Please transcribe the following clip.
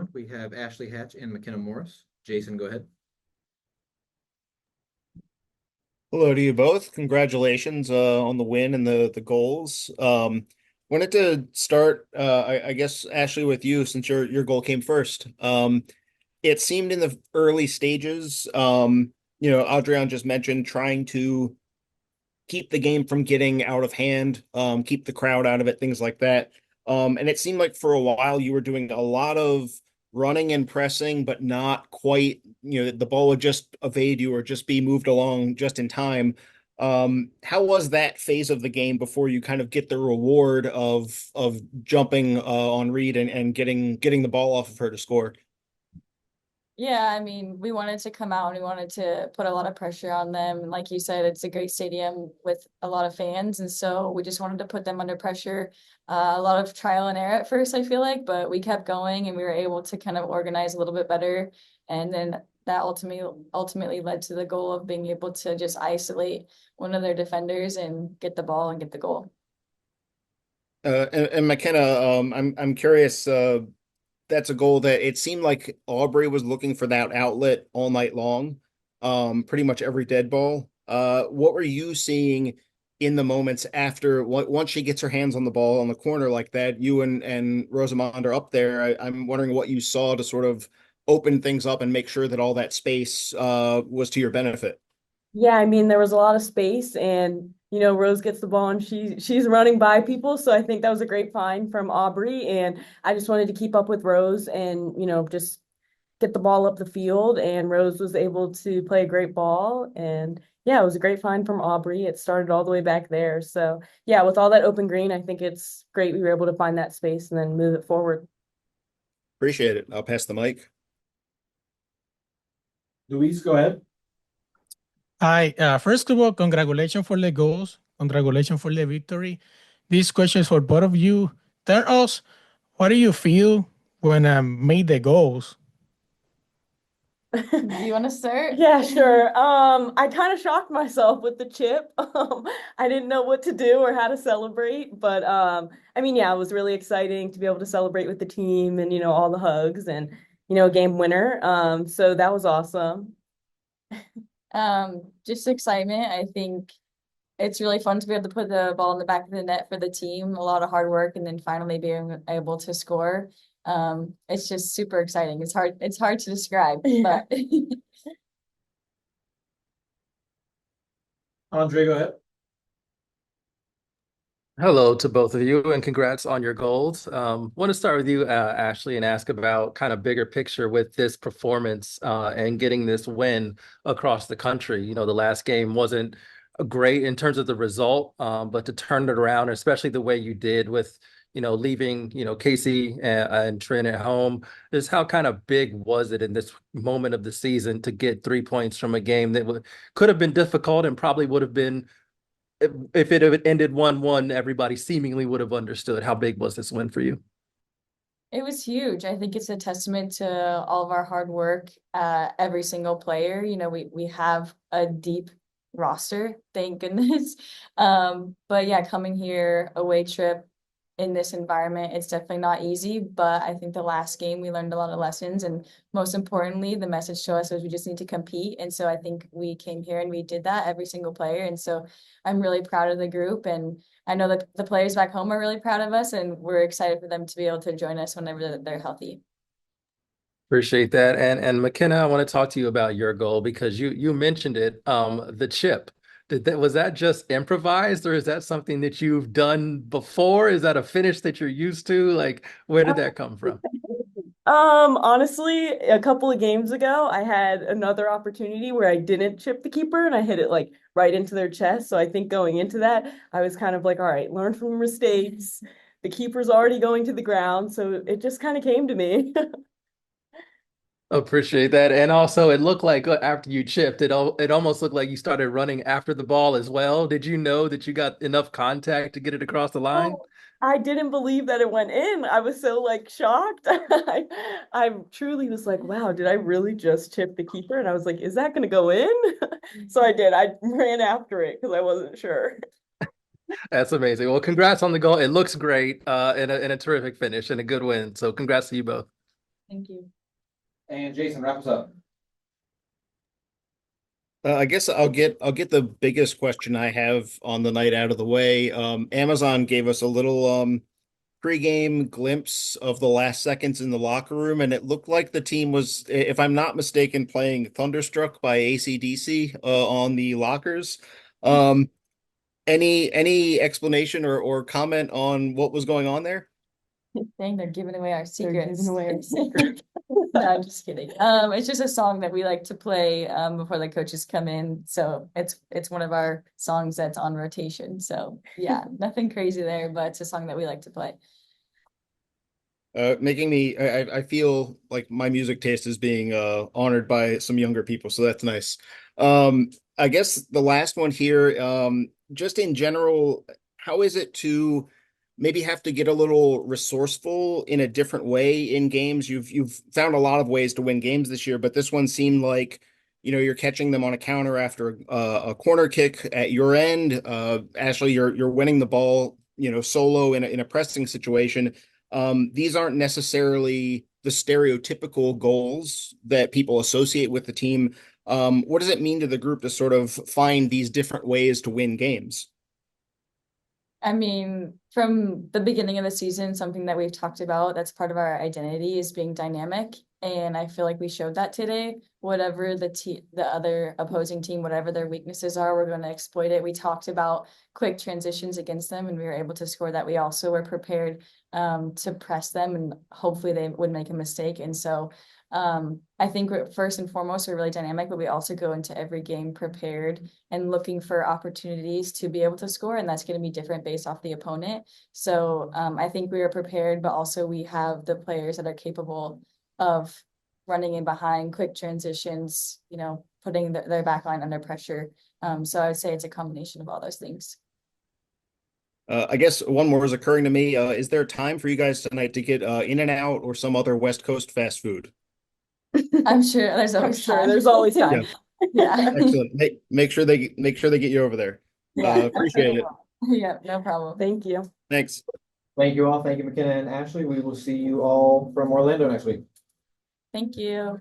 round, we have Ashley Hatch and McKenna Morris. Jason, go ahead. Hello to you both. Congratulations on the win and the goals. Wanted to start, I guess, Ashley, with you since your goal came first. It seemed in the early stages, Adrian just mentioned trying to keep the game from getting out of hand, keep the crowd out of it, things like that. And it seemed like for a while you were doing a lot of running and pressing, but not quite, the ball would just evade you or just be moved along just in time. How was that phase of the game before you kind of get the reward of jumping on Reed and getting the ball off of her to score? Yeah, I mean, we wanted to come out and we wanted to put a lot of pressure on them. And like you said, it's a great stadium with a lot of fans. And so we just wanted to put them under pressure. A lot of trial and error at first, I feel like, but we kept going and we were able to kind of organize a little bit better. And then that ultimately led to the goal of being able to just isolate one of their defenders and get the ball and get the goal. And McKenna, I'm curious. That's a goal that it seemed like Aubrey was looking for that outlet all night long, pretty much every dead ball. What were you seeing in the moments after once she gets her hands on the ball on the corner like that? You and Rosamond are up there. I'm wondering what you saw to sort of open things up and make sure that all that space was to your benefit. Yeah, I mean there was a lot of space and Rose gets the ball and she's running by people, so I think that was a great find from Aubrey and I just wanted to keep up with Rose and just get the ball up the field and Rose was able to play a great ball and yeah, it was a great find from Aubrey. It started all the way back there. So, yeah, with all that open green, I think it's great we were able to find that space and then move it forward. Appreciate it. I'll pass the mic. Luis, go ahead. Hi, first of all, congratulations for the goals. Congratulations for the victory. This question is for both of you. Tell us, what do you feel when made the goals? Do you want to start? Yeah, sure. I kind of shocked myself with the chip. I didn't know what to do or how to celebrate, but I mean, yeah, it was really exciting to be able to celebrate with the team and all the hugs and a game winner. So that was awesome. Just excitement. I think it's really fun to be able to put the ball in the back of the net for the team. A lot of hard work, and then finally being able to score. It's just super exciting. It's hard to describe, Yeah. but Andre, go ahead. Hello to both of you and congrats on your goals. Want to start with you, Ashley, and ask about kind of bigger picture with this performance and getting this win across the country. You know, the last game wasn't great in terms of the result, but to turn it around, especially the way you did with, leaving, Casey and Trent at home, is how kind of big was it in this moment of the season to get 3 points from a game that could have been difficult and probably would have been if it had ended 1-1, everybody seemingly would have understood. How big was this win for you? it was huge. I think it's a testament to all of our hard work, every single player. We have a deep roster, thank goodness. But yeah, coming here, away trip in this environment, it's definitely not easy. But I think the last game we learned a lot of lessons, and most importantly, the message to us was we just need to compete. And so I think we came here and we did that, every single player. And so I'm really proud of the group, and I know that the players back home are really proud of us, and we're excited for them to be able to join us whenever they're healthy. Appreciate that. And McKenna, I want to talk to you about your goal because you mentioned it, the chip. Was that just improvised, or is that something that you've done before? Is that a finish that you're used to? Like, where did that come from? Honestly, a couple of games ago, I had another opportunity where I didn't chip the keeper and I hit it like right into their chest. So I think going into that, I was kind of like, all right, learn from your mistakes. The keeper's already going to the ground, so it just kind of came to me. Appreciate that. And also, it looked like after you chipped, it almost looked like you started running after the ball as well. Did you know that you got enough contact to get it across the line? Oh, I didn't believe that it went in. I was so like shocked. I truly was like, wow, did I really just chip the keeper? And I was like, is that gonna go in? So I did. I ran after it because I wasn't sure. That's amazing. Well, congrats on the goal. It looks great, and a terrific finish and a good win. So congrats to you both. Thank you. And Jason, wrap us up. I guess I'll get the biggest question I have on the night out of the way. Amazon gave us a little pregame glimpse of the last seconds in the locker room, and it looked like the team was, if I'm not mistaken, playing Thunderstruck by AC/DC on the lockers. Um, any explanation or comment on what was going on there? Dang, they're giving away our They're secrets. giving away our secrets. No, I'm just kidding. It's just a song that we like to play before the coaches come in. So it's one of our songs that's on rotation. So yeah, nothing crazy there, but it's a song that we like to play. Making me, I feel like my music taste is being honored by some younger people, so that's nice. I guess the last one here, just in general, how is it to maybe have to get a little resourceful in a different way in games? You've found a lot of ways to win games this year, but this one seemed like, you're catching them on a counter after a corner kick at your end. Ashley, you're winning the ball, solo in a pressing situation. These aren't necessarily the stereotypical goals that people associate with the team. What does it mean to the group to sort of find these different ways to win games? I mean, from the beginning of the season, something that we've talked about that's part of our identity is being dynamic. And I feel like we showed that today. Whatever the other opposing team, whatever their weaknesses are, we're going to exploit it. We talked about quick transitions against them, and we were able to score that. We also were prepared to press them, and hopefully they would make a mistake. And so I think first and foremost, we're really dynamic, but we also go into every game prepared and looking for opportunities to be able to score. And that's going to be different based off the opponent. So I think we are prepared, but also we have the players that are capable of running in behind, quick transitions, putting their back line under pressure. So I would say it's a combination of all those things. I guess one more is occurring to me. Is there time for you guys tonight to get In-N-Out or some other West Coast fast food? I'm sure there's I'm always sure time. there's always time. Yeah. Excellent. Make sure they get you over there. Yeah. Appreciate it. Yeah, no problem. Thank you. Thanks. Thank you all. Thank you, McKenna and Ashley. We will see you all from Orlando next week. Thank you.